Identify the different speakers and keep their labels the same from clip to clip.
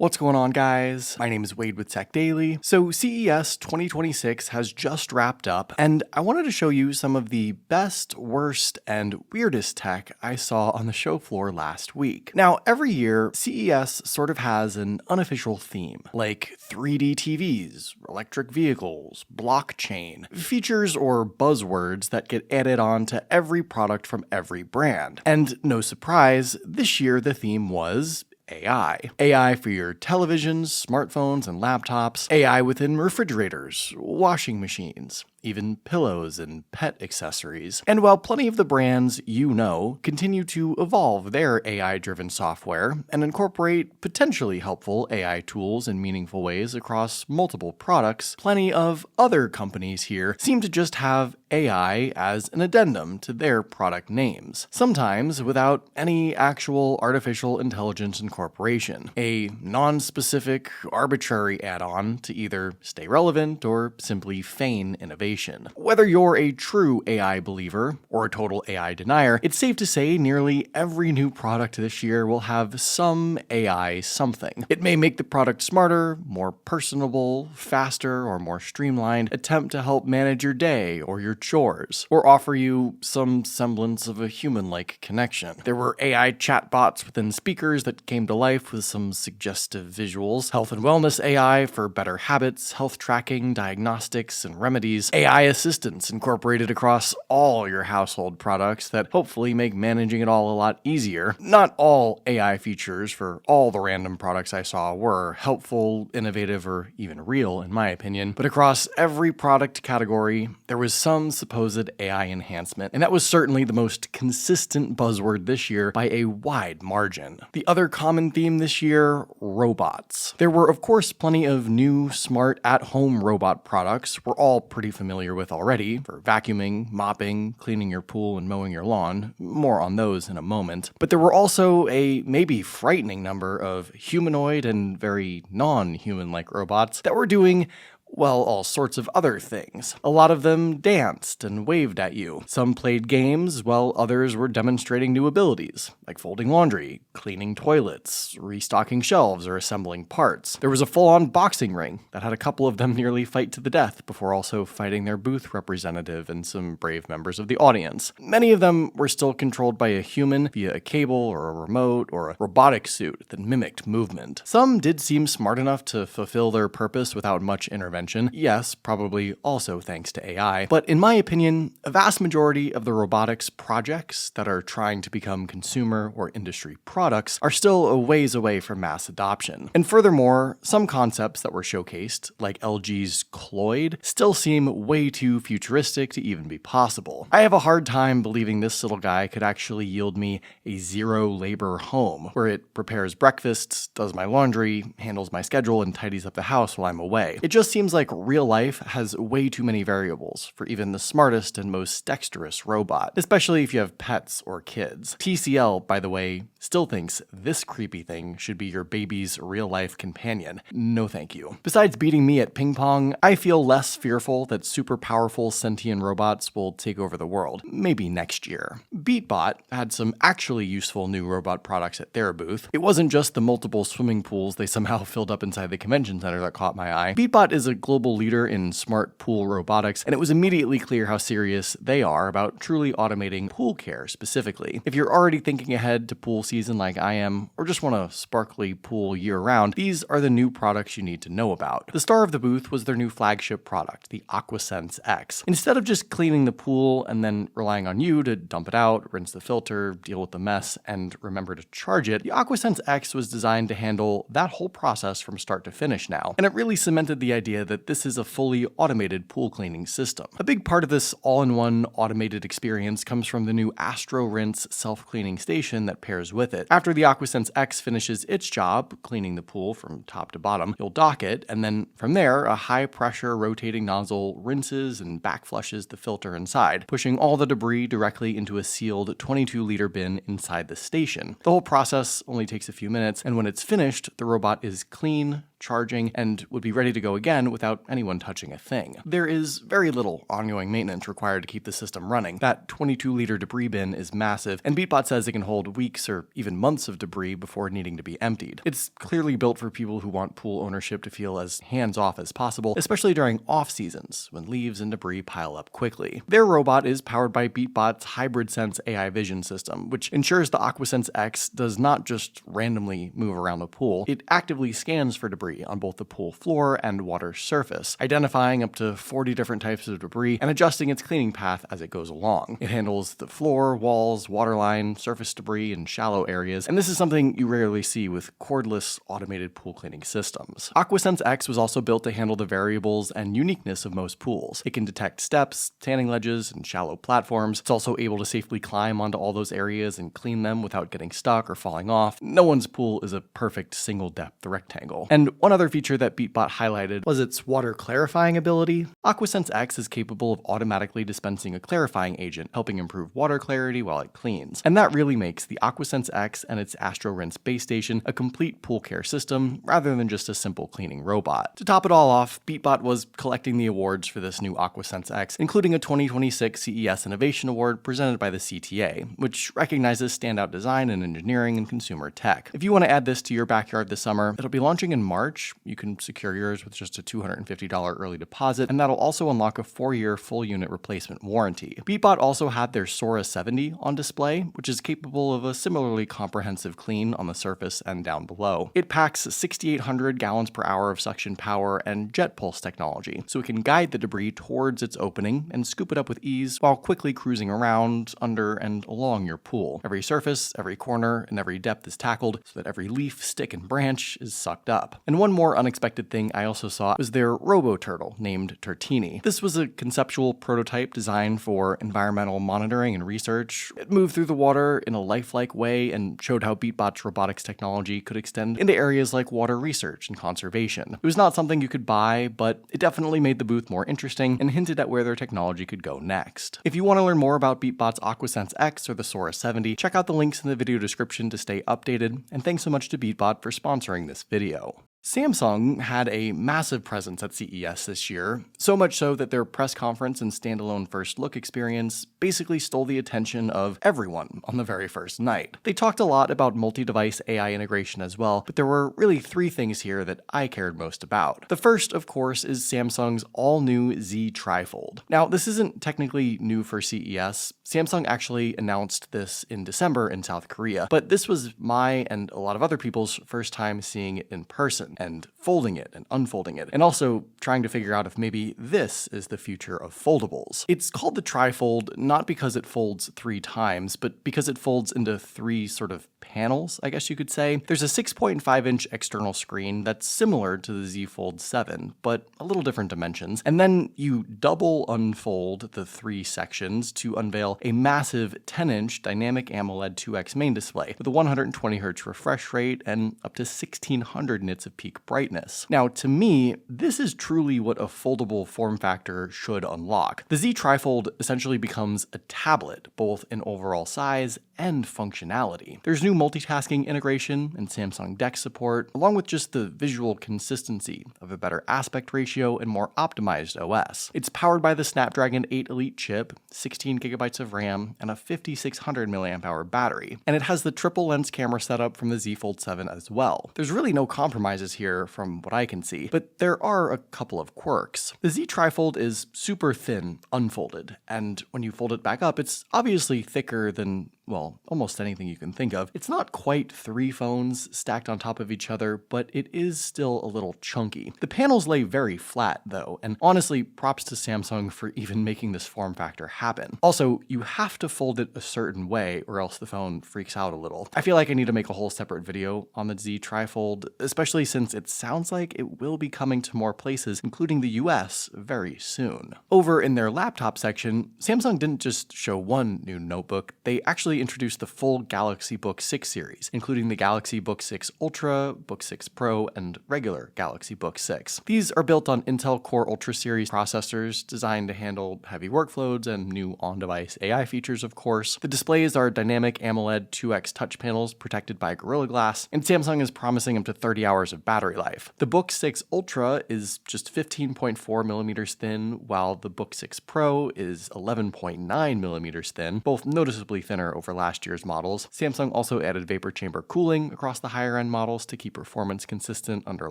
Speaker 1: What's going on, guys? My name is Wade with TechDaily. So CES 2026 has just wrapped up, and I wanted to show you some of the best, worst, and weirdest tech I saw on the show floor last week. Now, every year, CES sort of has an unofficial theme, like 3D TVs, electric vehicles, blockchain, features or buzzwords that get added on to every product from every brand. And no surprise, this year the theme was AI. AI for your televisions, smartphones, and laptops. AI within refrigerators, washing machines, even pillows and pet accessories. And while plenty of the brands you know continue to evolve their AI-driven software and incorporate potentially helpful AI tools in meaningful ways across multiple products, plenty of other companies here seem to just have AI as an addendum to their product names, sometimes without any actual artificial intelligence incorporation, a non-specific, arbitrary add-on to either stay relevant or simply feign innovation. Whether you're a true AI believer or a total AI denier, it's safe to say nearly every new product this year will have some AI something. It may make the product smarter, more personable, faster, or more streamlined, attempt to help manage your day or your chores, or offer you some semblance of a human-like connection. There were AI chatbots within speakers that came to life with some suggestive visuals, health and wellness AI for better habits, health tracking, diagnostics, and remedies, AI assistants incorporated across all your household products that hopefully make managing it all a lot easier. Not all AI features for all the random products I saw were helpful, innovative, or even real, in my opinion, but across every product category, there was some supposed AI enhancement, and that was certainly the most consistent buzzword this year by a wide margin. The other common theme this year, robots. There were, of course, plenty of new, smart, at-home robot products we're all pretty familiar with already, for vacuuming, mopping, cleaning your pool, and mowing your lawn. More on those in a moment. But there were also a maybe frightening number of humanoid and very non-human-like robots that were doing, well, all sorts of other things. A lot of them danced and waved at you. Some played games, while others were demonstrating new abilities, like folding laundry, cleaning toilets, restocking shelves, or assembling parts. There was a full-on boxing ring that had a couple of them nearly fight to the death before also fighting their booth representative and some brave members of the audience. Many of them were still controlled by a human via a cable or a remote or a robotic suit that mimicked movement. Some did seem smart enough to fulfill their purpose without much intervention. Yes, probably also thanks to AI. But in my opinion, a vast majority of the robotics projects that are trying to become consumer or industry products are still a ways away from mass adoption. And furthermore, some concepts that were showcased, like LG's Cloyd, still seem way too futuristic to even be possible. I have a hard time believing this little guy could actually yield me a zero-labor home, where it prepares breakfasts, does my laundry, handles my schedule, and tidies up the house while I'm away. It just seems like real life has way too many variables for even the smartest and most dexterous robot, especially if you have pets or kids. TCL, by the way, still thinks this creepy thing should be your baby's real-life companion. No thank you. Besides beating me at ping pong, I feel less fearful that super powerful sentient robots will take over the world. Maybe next year. Beatbot had some actually useful new robot products at their booth. It wasn't just the multiple swimming pools they somehow filled up inside the convention center that caught my eye. Beatbot is a global leader in smart pool robotics, and it was immediately clear how serious they are about truly automating pool care specifically. If you're already thinking ahead to pool season like I am, or just want a sparkly pool year-round, these are the new products you need to know about. The star of the booth was their new flagship product, the AquaSense X. Instead of just cleaning the pool and then relying on you to dump it out, rinse the filter, deal with the mess, and remember to charge it, the AquaSense X was designed to handle that whole process from start to finish now. And it really cemented the idea that this is a fully automated pool cleaning system. A big part of this all-in-one automated experience comes from the new Astro Rinse self-cleaning station that pairs with it. After the AquaSense X finishes its job, cleaning the pool from top to bottom, you'll dock it, and then from there, a high-pressure rotating nozzle rinses and backflushes the filter inside, pushing all the debris directly into a sealed 22-liter bin inside the station. The whole process only takes a few minutes, and when it's finished, the robot is clean, charging, and would be ready to go again without anyone touching a thing. There is very little ongoing maintenance required to keep the system running. That 22-liter debris bin is massive, and Beatbot says it can hold weeks or even months of debris before needing to be emptied. It's clearly built for people who want pool ownership to feel as hands-off as possible, especially during off-seasons when leaves and debris pile up quickly. Their robot is powered by Beatbot's hybrid sense AI vision system, which ensures the AquaSense X does not just randomly move around the pool. It actively scans for debris on both the pool floor and water surface, identifying up to 40 different types of debris and adjusting its cleaning path as it goes along. It handles the floor, walls, waterline, surface debris, and shallow areas, and this is something you rarely see with cordless automated pool cleaning systems. AquaSense X was also built to handle the variables and uniqueness of most pools. It can detect steps, tanning ledges, and shallow platforms. It's also able to safely climb onto all those areas and clean them without getting stuck or falling off. No one's pool is a perfect single-depth rectangle. And one other feature that Beatbot highlighted was its water clarifying ability. AquaSense X is capable of automatically dispensing a clarifying agent, helping improve water clarity while it cleans. And that really makes the AquaSense X and its AstroRinse base station a complete pool care system rather than just a simple cleaning robot. To top it all off, Beatbot was collecting the awards for this new AquaSense X, including a 2026 CES Innovation Award presented by the CTA, which recognizes standout design in engineering and consumer tech. If you want to add this to your backyard this summer, it'll be launching in March. You can secure yours with just a $250 early deposit, and that'll also unlock a 4-year full unit replacement warranty. Beatbot also had their Sora 70 on display, which is capable of a similarly comprehensive clean on the surface and down below. It packs 6,800 gallons per hour of suction power and jet pulse technology, so it can guide the debris towards its opening and scoop it up with ease while quickly cruising around, under, and along your pool. Every surface, every corner, and every depth is tackled so that every leaf, stick, and branch is sucked up. And one more unexpected thing I also saw was their robo-turtle named Turtini. This was a conceptual prototype designed for environmental monitoring and research. It moved through the water in a lifelike way and showed how Beatbot's robotics technology could extend into areas like water research and conservation. It was not something you could buy, but it definitely made the booth more interesting and hinted at where their technology could go next. If you want to learn more about Beatbot's AquaSense X or the Sora 70, check out the links in the video description to stay updated, and thanks so much to Beatbot for sponsoring this video. Samsung had a massive presence at CES this year, so much so that their press conference and standalone first look experience basically stole the attention of everyone on the very first night. They talked a lot about multi-device AI integration as well, but there were really 3 things here that I cared most about. The first, of course, is Samsung's all-new Z Trifold. Now, this isn't technically new for CES. Samsung actually announced this in December in South Korea, but this was my and a lot of other people's first time seeing it in person, and folding it and unfolding it, and also trying to figure out if maybe this is the future of foldables. It's called the Trifold not because it folds 3 times, but because it folds into 3 sort of panels, I guess you could say. There's a 6.5-inch external screen that's similar to the Z Fold 7, but a little different dimensions, and then you double unfold the 3 sections to unveil a massive 10-inch dynamic AMOLED 2X main display with a 120Hz refresh rate and up to 1600 nits of peak brightness. Now, to me, this is truly what a foldable form factor should unlock. The Z Trifold essentially becomes a tablet, both in overall size and functionality. There's new multitasking integration and Samsung DeX support, along with just the visual consistency of a better aspect ratio and more optimized OS. It's powered by the Snapdragon 8 Elite chip, 16 GB of RAM, and a 5600 mAh battery. And it has the triple lens camera setup from the Z Fold 7 as well. There's really no compromises here from what I can see, but there are a couple of quirks. The Z Trifold is super thin, unfolded, and when you fold it back up, it's obviously thicker than, well, almost anything you can think of. It's not quite 3 phones stacked on top of each other, but it is still a little chunky. The panels lay very flat though, and honestly, props to Samsung for even making this form factor happen. Also, you have to fold it a certain way or else the phone freaks out a little. I feel like I need to make a whole separate video on the Z Trifold, especially since it sounds like it will be coming to more places, including the US, very soon. Over in their laptop section, Samsung didn't just show one new notebook, they actually actually introduced the full Galaxy Book 6 series, including the Galaxy Book 6 Ultra, Book 6 Pro, and regular Galaxy Book 6. These are built on Intel Core Ultra series processors designed to handle heavy workloads and new on-device AI features, of course. The displays are dynamic AMOLED 2X touch panels protected by Gorilla Glass, and Samsung is promising up to 30 hours of battery life. The Book 6 Ultra is just 15.4 millimeters thin, while the Book 6 Pro is 11.9 millimeters thin, both noticeably thinner over last year's models. Samsung also added vapor chamber cooling across the higher-end models to keep performance consistent under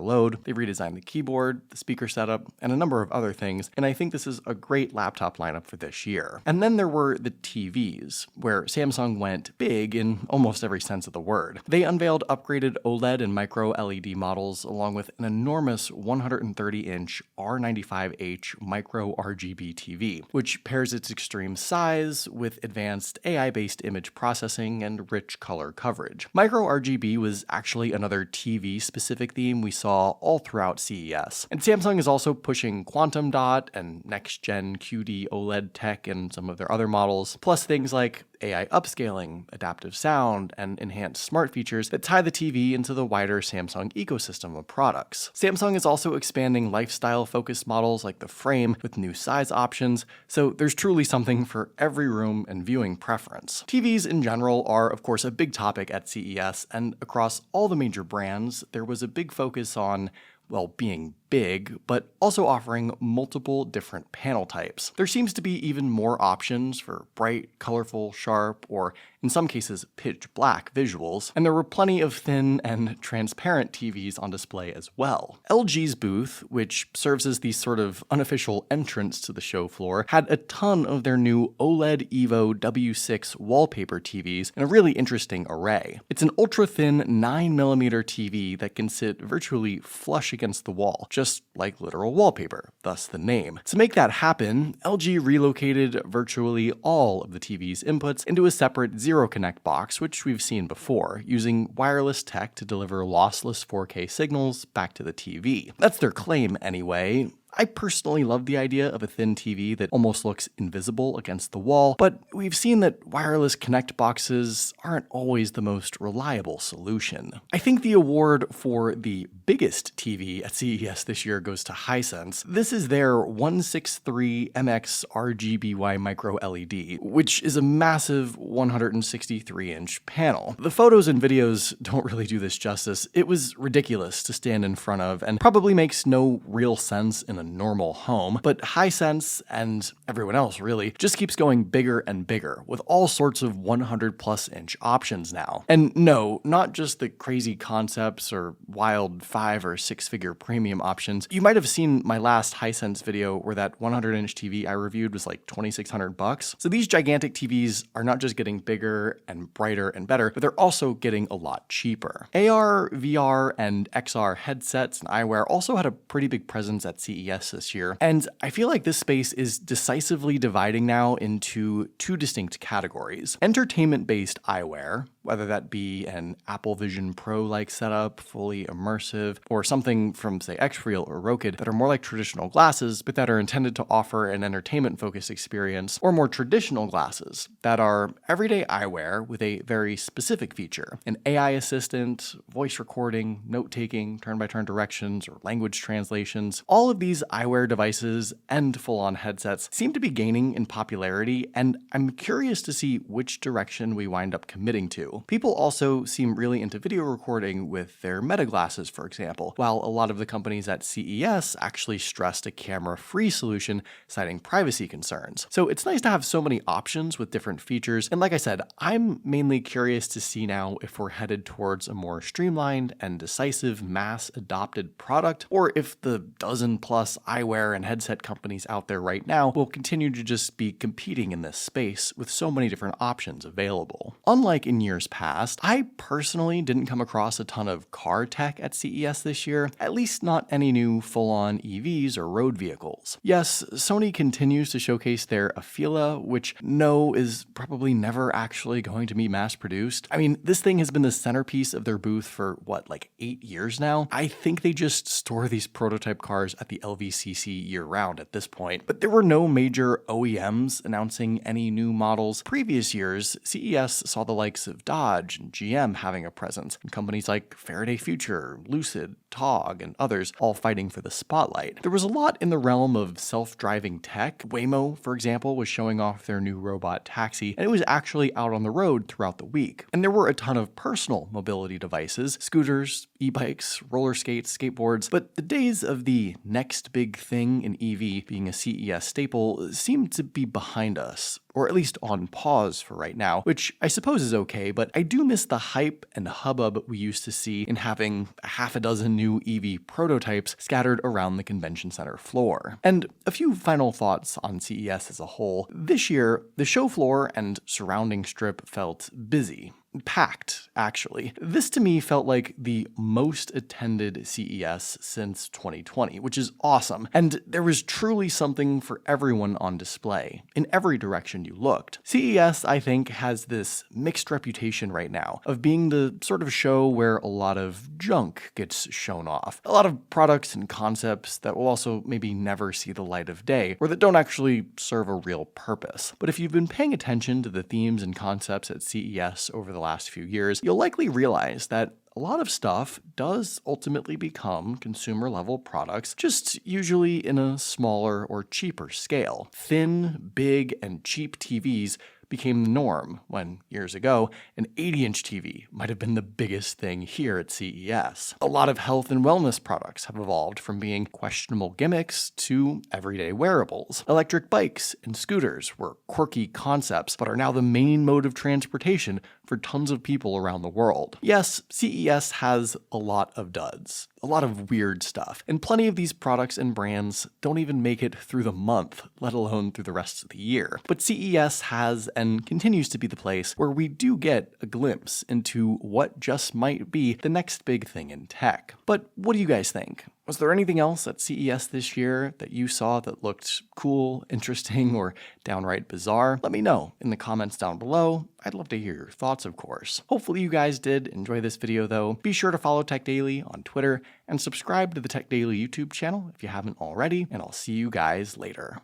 Speaker 1: load. They redesigned the keyboard, the speaker setup, and a number of other things, and I think this is a great laptop lineup for this year. And then there were the TVs, where Samsung went big in almost every sense of the word. They unveiled upgraded OLED and micro LED models, along with an enormous 130-inch R95H micro RGB TV, which pairs its extreme size with advanced AI-based image processing and rich color coverage. Micro RGB was actually another TV-specific theme we saw all throughout CES. And Samsung is also pushing quantum dot and next-gen QD OLED tech in some of their other models, plus things like AI upscaling, adaptive sound, and enhanced smart features that tie the TV into the wider Samsung ecosystem of products. Samsung is also expanding lifestyle-focused models like the Frame with new size options, so there's truly something for every room and viewing preference. TVs in general are, of course, a big topic at CES, and across all the major brands, there was a big focus on, well, being big, but also offering multiple different panel types. There seems to be even more options for bright, colorful, sharp, or in some cases pitch black visuals, and there were plenty of thin and transparent TVs on display as well. LG's booth, which serves as the sort of unofficial entrance to the show floor, had a ton of their new OLED Evo W6 wallpaper TVs in a really interesting array. It's an ultra-thin 9mm TV that can sit virtually flush against the wall, just like literal wallpaper, thus the name. To make that happen, LG relocated virtually all of the TV's inputs into a separate Zero Connect box, which we've seen before, using wireless tech to deliver lossless 4K signals back to the TV. That's their claim anyway. I personally love the idea of a thin TV that almost looks invisible against the wall, but we've seen that wireless Connect boxes aren't always the most reliable solution. I think the award for the biggest TV at CES this year goes to Hisense. This is their 163MX RGBY micro LED, which is a massive 163-inch panel. The photos and videos don't really do this justice. It was ridiculous to stand in front of, and probably makes no real sense in a normal home, but Hisense, and everyone else really, just keeps going bigger and bigger, with all sorts of 100+ inch options now. And no, not just the crazy concepts or wild 5 or 6 figure premium options. You might have seen my last Hisense video where that 100-inch TV I reviewed was like $2,600. So these gigantic TVs are not just getting bigger and brighter and better, but they're also getting a lot cheaper. AR, VR, and XR headsets and eyewear also had a pretty big presence at CES this year, and I feel like this space is decisively dividing now into two distinct categories. Entertainment-based eyewear, whether that be an Apple Vision Pro-like setup, fully immersive, or something from, say, Xreal or Rokid that are more like traditional glasses, but that are intended to offer an entertainment-focused experience, or more traditional glasses that are everyday eyewear with a very specific feature, an AI assistant, voice recording, note-taking, turn-by-turn directions, or language translations. All of these eyewear devices and full-on headsets seem to be gaining in popularity, and I'm curious to see which direction we wind up committing to. People also seem really into video recording with their Meta glasses, for example, while a lot of the companies at CES actually stressed a camera-free solution, citing privacy concerns. So it's nice to have so many options with different features, and like I said, I'm mainly curious to see now if we're headed towards a more streamlined and decisive mass-adopted product, or if the dozen-plus eyewear and headset companies out there right now will continue to just be competing in this space with so many different options available. Unlike in years years past. I personally didn't come across a ton of car tech at CES this year, at least not any new full-on EVs or road vehicles. Yes, Sony continues to showcase their Afeela, which no is probably never actually going to be mass-produced. I mean, this thing has been the centerpiece of their booth for, what, like 8 years now? I think they just store these prototype cars at the LVCC year-round at this point. But there were no major OEMs announcing any new models. Previous years, CES saw the likes of Dodge and GM having a presence, and companies like Faraday Future, Lucid, Tog, and others all fighting for the spotlight. There was a lot in the realm of self-driving tech. Waymo, for example, was showing off their new robot taxi, and it was actually out on the road throughout the week. And there were a ton of personal mobility devices, scooters, e-bikes, roller skates, skateboards, but the days of the next big thing in EV being a CES staple seem to be behind us, or at least on pause for right now, which I suppose is okay, but I do miss the hype and hubbub we used to see in having a half a dozen new EV prototypes scattered around the convention center floor. And a few final thoughts on CES as a whole. This year, the show floor and surrounding strip felt busy. Packed, actually. This to me felt like the most attended CES since 2020, which is awesome. And there was truly something for everyone on display, in every direction you looked. CES, I think, has this mixed reputation right now of being the sort of show where a lot of junk gets shown off. A lot of products and concepts that will also maybe never see the light of day, or that don't actually serve a real purpose. But if you've been paying attention to the themes and concepts at CES over the last few years, you'll likely realize that a lot of stuff does ultimately become consumer-level products, just usually in a smaller or cheaper scale. Thin, big, and cheap TVs became the norm when, years ago, an 80-inch TV might have been the biggest thing here at CES. A lot of health and wellness products have evolved from being questionable gimmicks to everyday wearables. Electric bikes and scooters were quirky concepts, but are now the main mode of transportation for tons of people around the world. Yes, CES has a lot of duds, a lot of weird stuff, and plenty of these products and brands don't even make it through the month, let alone through the rest of the year. But CES has and continues to be the place where we do get a glimpse into what just might be the next big thing in tech. But what do you guys think? Was there anything else at CES this year that you saw that looked cool, interesting, or downright bizarre? Let me know in the comments down below. I'd love to hear your thoughts, of course. Hopefully you guys did enjoy this video though. Be sure to follow TechDaily on Twitter and subscribe to the TechDaily YouTube channel if you haven't already, and I'll see you guys later.